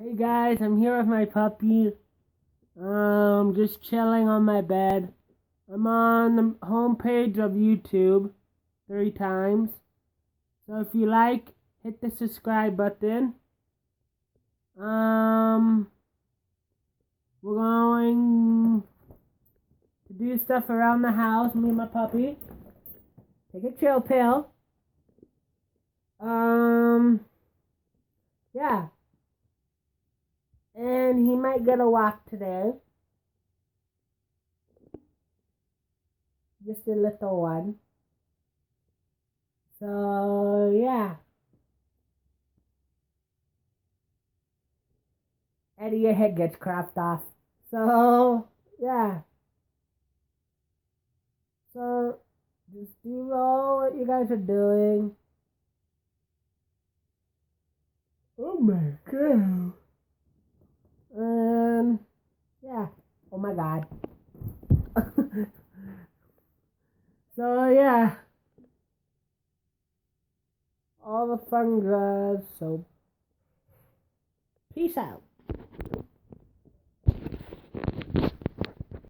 Hey guys, I'm here with my puppy. Just chilling on my bed. I'm on the homepage of YouTube 3 times. So if you like, hit the subscribe button. We're going to do stuff around the house, me and my puppy. Take a chill pill. Yeah. And he might get a walk today. Just a little one. So, yeah. Eddie, your head gets cropped off. So, yeah. So, just do all what you guys are doing. Oh my god. Yeah. Oh my god. So, yeah. All the fun drugs. So, peace out.